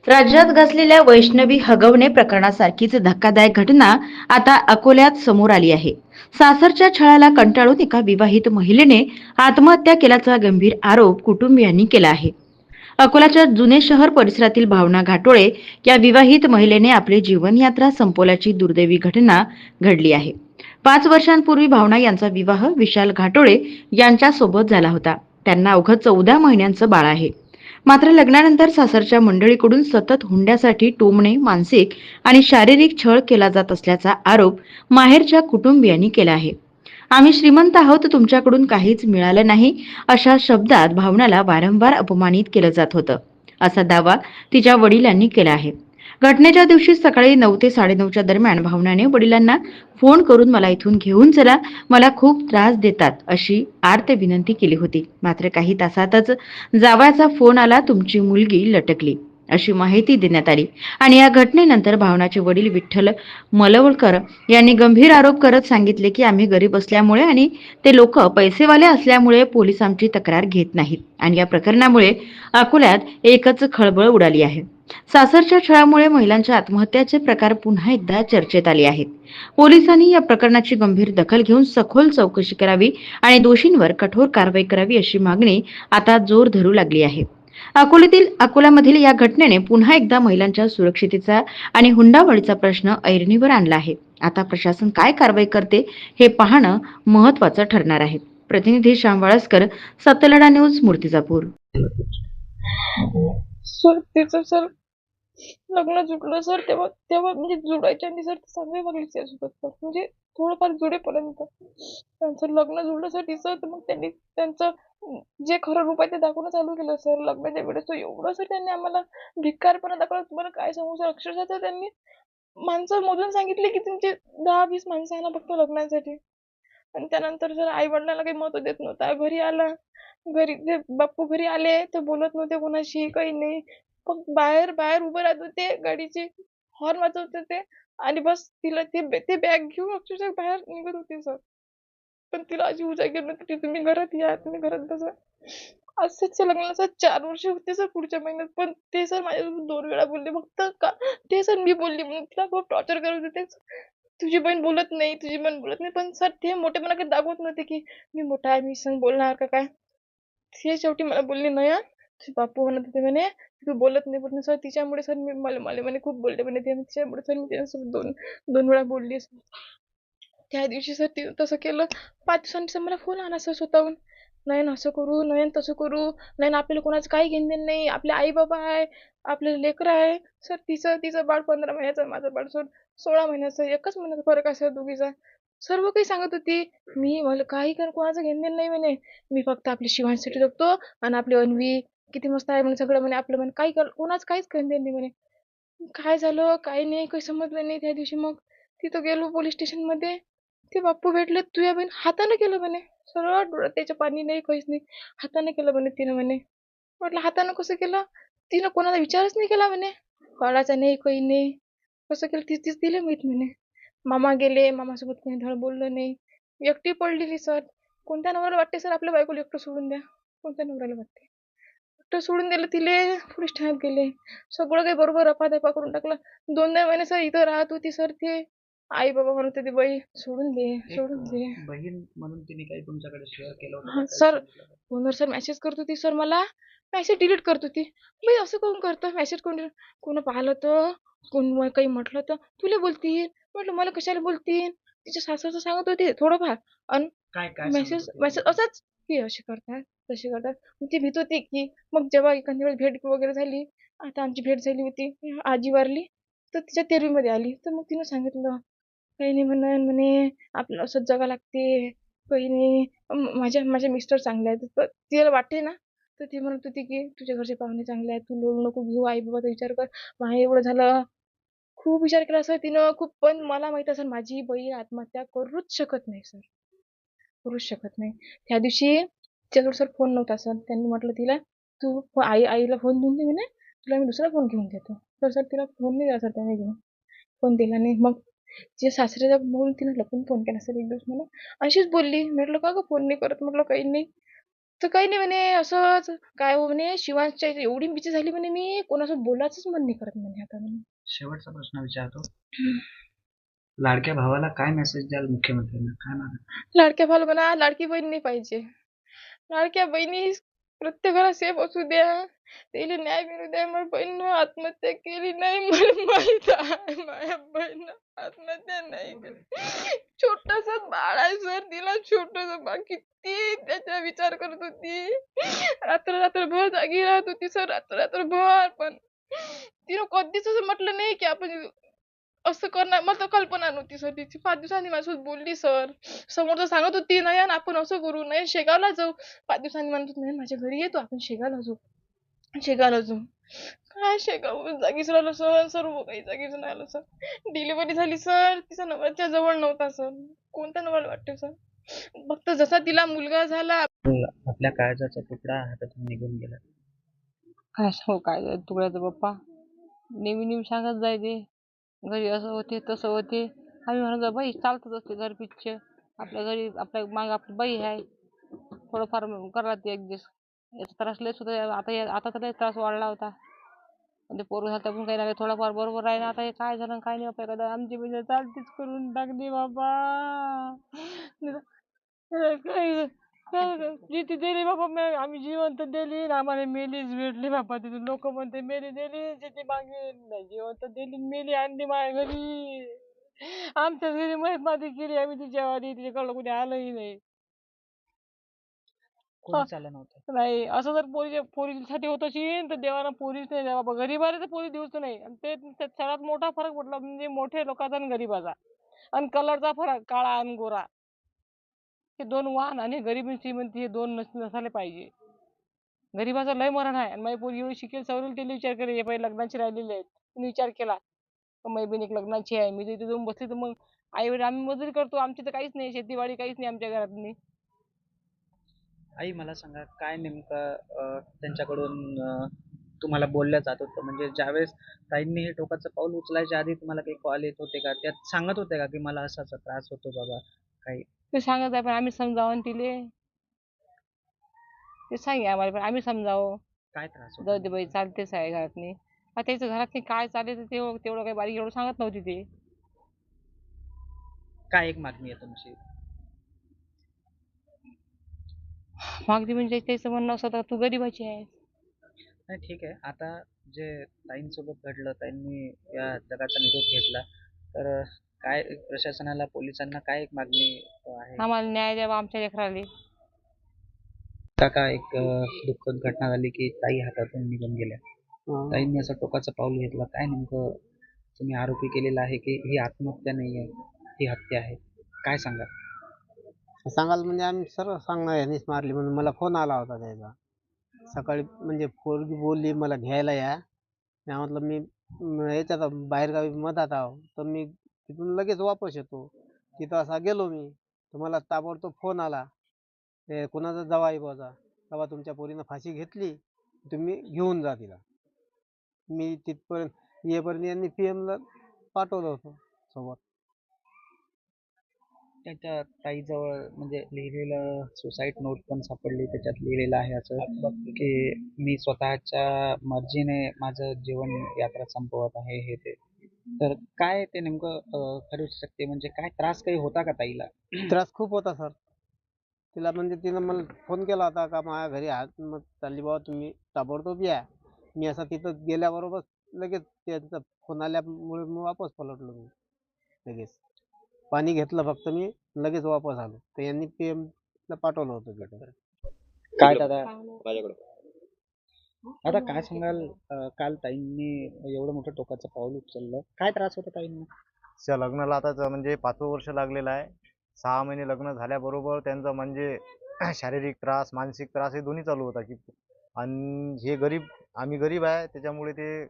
राज्यात गाजलेल्या वैष्णवी हगवणे प्रकरणासारखीच धक्कादायक घटना आता अकोल्यात समोर आली आहे. सासरच्या छळाला कंटाळून एका विवाहित महिलेने आत्महत्या केल्याचा गंभीर आरोप कुटुंबियांनी केला आहे. अकोल्याच्या जुने शहर परिसरातील भावना घाटोळे या विवाहित महिलेने आपली जीवनयात्रा संपवल्याची दुर्दैवी घटना घडली आहे. 5 वर्षांपूर्वी भावना यांचा विवाह विशाल घाटोळे यांच्यासोबत झाला होता. त्यांना अवघं 14 महिन्यांचं बाळ आहे. मात्र लग्नानंतर सासरच्या मंडळीकडून सतत हुंड्यासाठी टोमणे, मानसिक आणि शारीरिक छळ केला जात असल्याचा आरोप माहेरच्या कुटुंबियांनी केला आहे. आम्ही श्रीमंत आहोत, तुमच्याकडून काहीच मिळालं नाही, अशा शब्दात भावनाला वारंवार अपमानित केलं जात होतं, असा दावा तिच्या वडिलांनी केला आहे. घटनेच्या दिवशी सकाळी 9 ते 9:30च्या दरम्यान भावनाने वडिलांना फोन करून मला इथून घेऊन चला, मला खूप त्रास देतात, अशी आर्त विनंती केली होती. मात्र काही तासातच जावयाचा फोन आला, तुमची मुलगी लटकली, अशी माहिती देण्यात आली. आणि या घटनेनंतर भावनाचे वडील विठ्ठल मलवळकर यांनी गंभीर आरोप करत सांगितले की आम्ही गरीब असल्यामुळे आणि ते लोक पैसेवाले असल्यामुळे पोलीस आमची तक्रार घेत नाहीत. आणि या प्रकरणामुळे अकोल्यात एकच खळबळ उडाली आहे. सासरच्या छळामुळे महिलांच्या आत्महत्याचे प्रकार पुन्हा एकदा चर्चेत आले आहेत. पोलिसांनी या प्रकरणाची गंभीर दखल घेऊन सखोल चौकशी करावी आणि दोषींवर कठोर कारवाई करावी, अशी मागणी आता जोर धरू लागली आहे. अकोल्यामधील या घटनेने पुन्हा एकदा महिलांच्या सुरक्षितेचा आणि हुंडाबळीचा प्रश्न ऐरणीवर आणला आहे. आता प्रशासन काय कारवाई करते हे पाहणं महत्त्वाचं ठरणार आहे. प्रतिनिधी श्याम वाळस्कर, सत्यलढा न्यूज, मूर्तिजापूर. सर त्याचं सर लग्न जुडलं सर, तेव्हा तेव्हा म्हणजे जुडायच्या आधी सर चांगले वागले त्यासोबत सर, म्हणजे थोडंफार जुडेपर्यंत त्यांचं लग्न जुळलं सर तिचं. तर मग त्यांनी त्यांचं जे खरं रूप आहे ते दाखवणं चालू केलं सर लग्नाच्या वेळेस. तर एवढं सर त्यांनी आम्हाला भिकारपणा दाखवला, तुम्हाला काय सांगू सर. अक्षरशः तर त्यांनी माणसं मोजून सांगितले की तुमचे 10-20 माणसं आणा फक्त लग्नासाठी. आणि त्यानंतर जर आई वडिलांना काही महत्व देत नव्हता. घरी आला, घरी ते बाप्पू घरी आले तर बोलत नव्हते कोणाशी, काही नाही. फक्त बाहेर बाहेर उभे राहत होते, गाडीचे हॉर्न वाजवत होते आणि बस तिला ते बॅग घेऊन अक्षरशः बाहेर निघत होते सर. पण तिला अशी उजागर नव्हती की तुम्ही घरात या, तुम्ही घरात बसा. असंच लग्नाला 4 वर्ष होते सर पुढच्या महिन्यात. पण ते सर माझ्यासोबत 2 वेळा बोलले फक्त का ते सर मी बोलली म्हणून तिला खूप टॉर्चर करत होते. तुझी बहीण बोलत नाही, तुझी बहीण बोलत नाही. पण सर ते मोठेपणा काही दाखवत नव्हते की मी मोठा आहे, मी संग बोलणार का काय. ते शेवटी मला बोलले, "नयन तुझे बापू म्हणत होते म्हणे तू बोलत नाही." पण सर तिच्यामुळे सर मी मला मला म्हणे खूप बोलले म्हणे ते. तिच्यामुळे सर मी त्याच्यासोबत 2 वेळा बोलली. त्या दिवशी सर ते तसं केलं. 5 दिवसांनी सर मला फोन आला सर स्वतःहून. "नयन असं करू, नयन तसं करू. नयन आपल्याला कोणाचं काही घेणं-देणं नाही. आपले आई-बाबा आहे, आपले लेकरं आहे." सर तिचं तिचं बाळ 15 महिन्याचं, माझं बाळ सर 16 महिन्याचं. 1च महिन्याचा फरक आहे सर दोघीचा. सर्व काही सांगत होती. मला काही कोणाचं घेणं-देणं नाही म्हणे. मी फक्त आपली शिवानीसाठी जगतो आणि आपली अन्वी किती मस्त आहे म्हणे, सगळं म्हणे आपलं म्हणे, काही कोणाचं काहीच घेणं-देणं नाही म्हणे. काय झालं, काय नाही, काही समजलं नाही. त्या दिवशी मग तिथं गेलो पोलीस स्टेशनमध्ये. ते बाप्पू भेटले. "तुझ्या बहीण हाताने केलं" म्हणे. सरळ डोळ्यात त्याचं पाणी नाही, काहीच नाही. "हाताने केलं" म्हणे तिनं म्हणे. म्हटलं, "हातानं कसं केलं?" तिनं कोणाला विचारच नाही केला म्हणे. कळाचा नाही, काही नाही. कसं केलं तीच तिला माहीत म्हणे. मामा गेले, मामासोबत कोणी धड बोललं नाही. एकटी पडलेली सर. कोणत्या नवऱ्याला वाटते सर आपल्या बायकोला एकटं सोडून द्या? कोणत्या नवऱ्याला वाटते? एकटं सोडून दिलं तिले, पोलीस ठाण्यात गेले. सगळं काही बरोबर रफादफा करून टाकलं. 2-2 महिने सर इथं राहत होती सर ते. आई-बाबा म्हणत होते, "बाई सोडून दे, सोडून दे." बहीण म्हणून तिने काही तुमच्याकडे शेअर केलं होतं का? हां, काही सर सांगितलं का? फोनवर सर मेसेज करत होती सर मला. मेसेज डिलीट करत होती. "बाई असं काहून करतं? मेसेज कोण डिलीट कोणी पाहिलं तर? कोण काही म्हटलं तर? तुला बोलतील." म्हटलं, "मला कशाला बोलतील?" तिच्या सासरचं सांगत होते थोडंफार. अन् काय काय सांगत मेसेज होते मेसेज नेमकं? असंच की असे करतात, तसे करतात. मग ती भीत होती की मग जेव्हा एखाद्या वेळेस भेट वगैरे झाली, आता आमची भेट झाली होती, आजी वारली, तर तिच्या तेरवीमध्ये आली. तर मग तिनं सांगितलं, "काही नाही म्हणन म्हणे, आपल्याला असंच जगावं लागते. काही नाही." माझे मिस्टर चांगले आहेत. तर तिला वाटते ना, तर ती म्हणत होती की "तुझ्या घरचे पाहुणे चांगले आहेत. तू लोड नको घेऊ. आई-बाबाचा विचार कर." माहे एवढं झालं. खूप विचार केला सर तिनं खूप. पण मला माहीत असेल माझी बहीण आत्महत्या करूच शकत नाही सर. करूच शकत नाही. त्या दिवशी तिच्याजवळ सर फोन नव्हता सर. त्यांनी म्हटलं तिला, "तू आईला फोन देऊन दे म्हणे. तुला मी दुसरा फोन घेऊन देतो." तर सर तिला फोन नाही दिला सर त्याने घेऊन. फोन दिला नाही. मग तिच्या सासऱ्याचा बघून तिनं लपून फोन केला सर एक दिवस मला. अशीच बोलली. म्हटलं, "का गं फोन नाही करत?" म्हटलं, "काही नाही." तर काही नाही म्हणे असंच काय हो म्हणे शिवांशच्या इथे एवढी बिझी झाली म्हणे मी कोणासोबत बोलायचंच मन नाही करत म्हणे आता म्हणे. शेवटचा प्रश्न विचारतो. लाडक्या भावाला काय मेसेज द्याल मुख्यमंत्र्यांना? काय मागा? लाडक्या भावाला म्हणा लाडकी बहीण नाही पाहिजे. लाडक्या बहिणी प्रत्येक घरात सेफ असू द्या. त्याला न्याय मिळू द्या. माझ्या बहिणीनं आत्महत्या केली नाही मला माहित आहे. माझ्या बहिणीनं आत्महत्या नाही केली. छोटंसं बाळ आहे सर तिला छोटंसं बाळ किती त्याचा विचार करत होती. रात्रभर जागी राहत होती सर रात्रभर पण तिनं कधीच असं म्हटलं नाही की आपण असं करणार मला तर कल्पना नव्हती सर तिची 5 दिवसांनी माझ्यासोबत बोलली सर. समोरचं सांगत होती नयन आपण असं करू नयन शेगावला जाऊ. 5 दिवसांनी म्हणत होती नयन माझ्या घरी येतो आपण शेगावला जाऊ. शेगावला जाऊ. काय शेगाव जागीच राहिलो सर सर्व काही जागीच नाही आलं सर. डिलिव्हरी झाली सर तिचा नवऱ्याच्या जवळ नव्हता सर. कोणत्या नवऱ्याला वाटते सर. फक्त जसा तिला मुलगा झाला आपल्या काळजाचा तुकडा हातातून निघून गेला. काय सांगू काय तुकड्याचं पप्पा नेहमी सांगत जाय ते घरी असं होते तसं होते. आम्ही म्हणत बाई चालतच असते घर पिच्छ आपल्या घरी आपल्या माग आपली बाई आहे थोडंफार करा ते ऍडजस्ट. याचा त्रास लयच होता आता तर लय त्रास वाढला होता. पण ते पोरं झालं पण काही नाही थोडाफार बरोबर आहे ना. आता हे काय झालं काय नाही बाबा एखादा आमची म्हणजे चालतीच करून टाकली बाबा. काय जिथे दिली बाबा आम्ही जिवंत दिली आणि आम्हाला मेलीच भेटली बाबा. तिथे लोक म्हणते मेली दिली जिथे मागे नाही जिवंत दिली मेली आणली माझ्या घरी. आमच्याच घरी माती केली आम्ही तिच्यावारी तिच्याकडलं कोणी आलंही नाही. कोणीच आलं नव्हतं. नाही असं जर पोरीसाठी होत असेल तर देवानं पोरीच नाही द्या बाबा. गरीबाला तर पोरी देऊच नाही. आणि ते त्यात सर्वात मोठा फरक पडला म्हणजे मोठ्या लोकांचा आणि गरीबाचा आणि कलरचा फरक काळा आणि गोरा. हे दोन वाहन आणि गरीब आणि श्रीमंती हे दोन नसायला पाहिजे. गरीबाचं लय मरण आहे आणि माझी पोरगी एवढी शिकेल सवरेल तिला विचार करे पहिले लग्नाची राहिलेले आहेत तिने विचार केला का माझी बहीण एक लग्नाची आहे मी तिथे जाऊन बसली तर मग आई वडील आम्ही मजुरी करतो आमची तर काहीच नाही शेतीवाडी काहीच नाही आमच्या घरात. आई मला सांगा काय नेमकं त्यांच्याकडून तुम्हाला बोललं जात होतं? म्हणजे ज्यावेळेस ताईंनी हे टोकाचं पाऊल उचलायच्या आधी तुम्हाला काही कॉल येत होते का? त्यात सांगत होते का की मला असा असा त्रास होतो बाबा काही? ते सांगत आहे पण आम्ही समजावं तिले ते सांगे आम्हाला पण आम्ही समजावं काय त्रास जाऊ होतो? दे बाई चालतेच आहे घरातनी. आता त्याचं घरातनी काय चालेल ते तेवढं काही बारीक एवढं सांगत नव्हती ते. काय एक मागणी आहे तुमची? मागणी म्हणजे त्याचं म्हणणं असं होतं तू गरीबाची आहे. नाही ठीक आहे. आता जे ताईंसोबत घडलं, ताईंनी या जगाचा निरोप घेतला, तर काय प्रशासनाला, पोलिसांना काय एक मागणी आहे? आम्हाला न्याय द्यावा आमच्या लेकराले. काका एक दुःखद घटना झाली की ताई हातातून निघून गेल्या. ताईंनी असं टोकाचं पाऊल घेतलं. काय नेमकं तुम्ही आरोपी केलेला आहे की ही आत्महत्या नाही आहे, ही हत्या आहे? काय सांगा? सांगाल म्हणजे आम्ही सर्व सांगणार यांनीच मारली म्हणून मला फोन आला होता त्याचा. सकाळी म्हणजे पोरगी बोलली मला घ्यायला या. मी म्हटलं मी याच्यात बाहेरगावी मधात आहो तर मी तिथून लगेच वापस येतो. तिथं असा गेलो मी तर मला ताबडतोब फोन आला ते कोणाचा जवाई बुवाचा तेव्हा तुमच्या पोरीनं फाशी घेतली तुम्ही घेऊन जा तिला. मी तिथपर्यंत येईपर्यंत यांनी PM ला पाठवलं होतं सोबत. त्याच्या ताईजवळ म्हणजे लिहिलेलं सुसाईड नोट पण सापडली. त्याच्यात लिहिलेलं आहे असं की मी स्वतःच्या मर्जीने माझं जीवन यात्रा संपवत आहे हे ते. तर काय ते नेमकं ठरू शकते? म्हणजे काय त्रास काही होता का ताईला? त्रास खूप होता सर. तिला म्हणजे तिनं मला फोन केला होता का माझ्या घरी हात मग चालली बाबा तुम्ही ताबडतोब या. मी असं तिथं गेल्याबरोबर लगेच त्यांचा फोन आल्यामुळे मी वापस पलटलो मी लगेच. पाणी घेतलं फक्त मी लगेच वापस आलो. तर यांनी PM ला पाठवलं होतं तिथं. काय दादा दादा काय सांगाल? काल ताईंनी एवढं मोठं टोकाचं पाऊल उचललं. काय त्रास होता ताईंना? च्या लग्नाला आता म्हणजे 5वं वर्ष लागलेलं आहे. 6 महिने लग्न झाल्याबरोबर त्यांचं म्हणजे शारीरिक त्रास, मानसिक त्रास हे दोन्ही चालू होता की आणि हे आम्ही गरीब आहे त्याच्यामुळे ते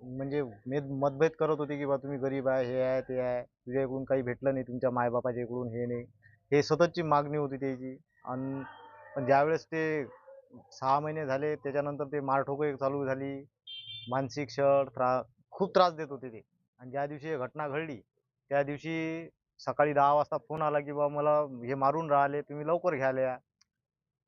म्हणजे मतभेद करत होते की बा तुम्ही गरीब आहे, हे आहे, ते आहे, तुझ्या इकडून काही भेटलं नाही, तुमच्या मायबापाच्या इकडून हे नाही. हे सततची मागणी होती त्याची. आणि पण ज्यावेळेस ते 6 महिने झाले त्याच्यानंतर ते मारठोक चालू झाली. मानसिक छळ, खूप त्रास देत होते ते. आणि ज्या दिवशी ही घटना घडली त्या दिवशी सकाळी 10 वाजता फोन आला की बा मला हे मारून राहिले तुम्ही लवकर घ्यायला या.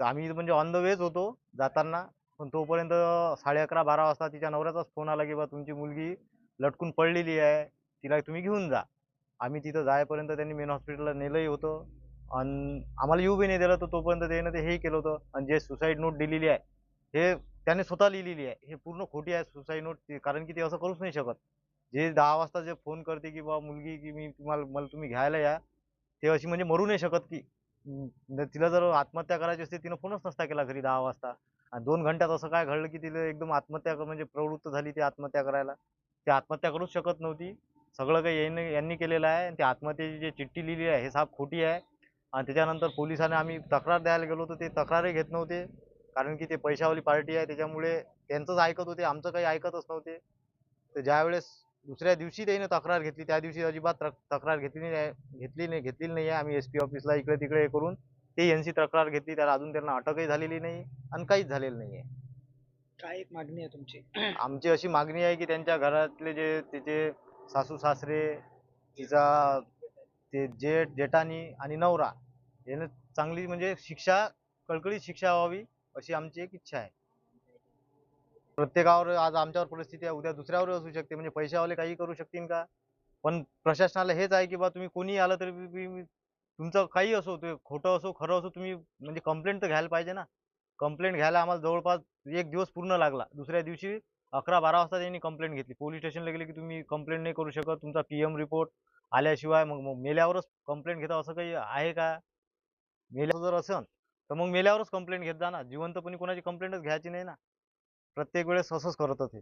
तर आम्ही म्हणजे ऑन द वेच होतो जाताना. पण तोपर्यंत 11:30-12 वाजता तिच्या नवऱ्याचाच फोन आला की बा तुमची मुलगी लटकून पडलेली आहे, तिला तुम्ही घेऊन जा. आम्ही तिथं जाईपर्यंत त्यांनी मेन हॉस्पिटलला नेलंही होतं आणि आम्हाला येऊ बी नाही दिलं. तर तोपर्यंत त्यानं ते हेही केलं होतं आणि जे सुसाईड नोट दिलेली आहे हे त्याने स्वतः लिहिलेली आहे. हे पूर्ण खोटी आहे सुसाईड नोट, कारण की ते असं करूच नाही शकत. जे 10 वाजता जे फोन करते की बा मुलगी की मला तुम्ही घ्यायला या, ते अशी म्हणजे मरू नाही शकत की. तिला जर आत्महत्या करायची असती तिनं फोनच नसता केला घरी 10 वाजता. आणि 2 घंट्यात असं काय घडलं की तिला एकदम म्हणजे प्रवृत्त झाली ती आत्महत्या करायला. ती आत्महत्या करूच शकत नव्हती. सगळं काही यांनी केलेलं आहे आणि ती आत्महत्येची जी चिठ्ठी लिहिली आहे हे साफ खोटी आहे. आणि त्याच्यानंतर पोलिसांना आम्ही तक्रार द्यायला गेलो तर ते तक्रारही घेत नव्हते. कारण की ते पैशावाली पार्टी आहे त्याच्यामुळे त्यांचंच ऐकत होते, आमचं काही ऐकतच नव्हते. तर ज्यावेळेस दुसऱ्या दिवशी त्याने तक्रार घेतली त्या दिवशी अजिबात तक्रार घेतलेली नाही आहे. आम्ही SP ऑफिसला इकडे तिकडे हे करून ते यांची तक्रार घेतली. त्याला अजून त्यांना अटकही झालेली नाही आणि काहीच झालेलं नाही आहे. काय एक मागणी आहे तुमची? आमची अशी मागणी आहे की त्यांच्या घरातले जे तिचे सासू-सासरे, तिचा ते जेठानी आणि नवरा यानं चांगली म्हणजे कळकळीत शिक्षा व्हावी अशी आमची एक इच्छा आहे. प्रत्येकावर आज आमच्यावर परिस्थिती आहे, उद्या दुसऱ्यावर असू शकते. म्हणजे पैशावाले काही करू शकतील का? पण प्रशासनाला हेच आहे की बा तुम्ही कोणीही आलं तरी तुमचं काही असो, ते खोटं असो, खरं असो, तुम्ही म्हणजे कंप्लेंट तर घ्यायला पाहिजे ना. कंप्लेंट घ्यायला आम्हाला जवळपास 1 दिवस पूर्ण लागला. दुसऱ्या दिवशी 11-12 वाजता त्यांनी कंप्लेंट घेतली. पोलीस स्टेशनला गेले की तुम्ही कंप्लेंट नाही करू शकत. तुमचा PM रिपोर्ट आल्याशिवाय मग मेल्यावरच कंप्लेंट घेता असं काही आहे का? मेल्यावर जर असेल तर मग मेल्यावरच कंप्लेंट घेत जा ना. जिवंतपणी कोणाची कंप्लेंटच घ्यायची नाही ना. प्रत्येक वेळेस असंच करत आहे.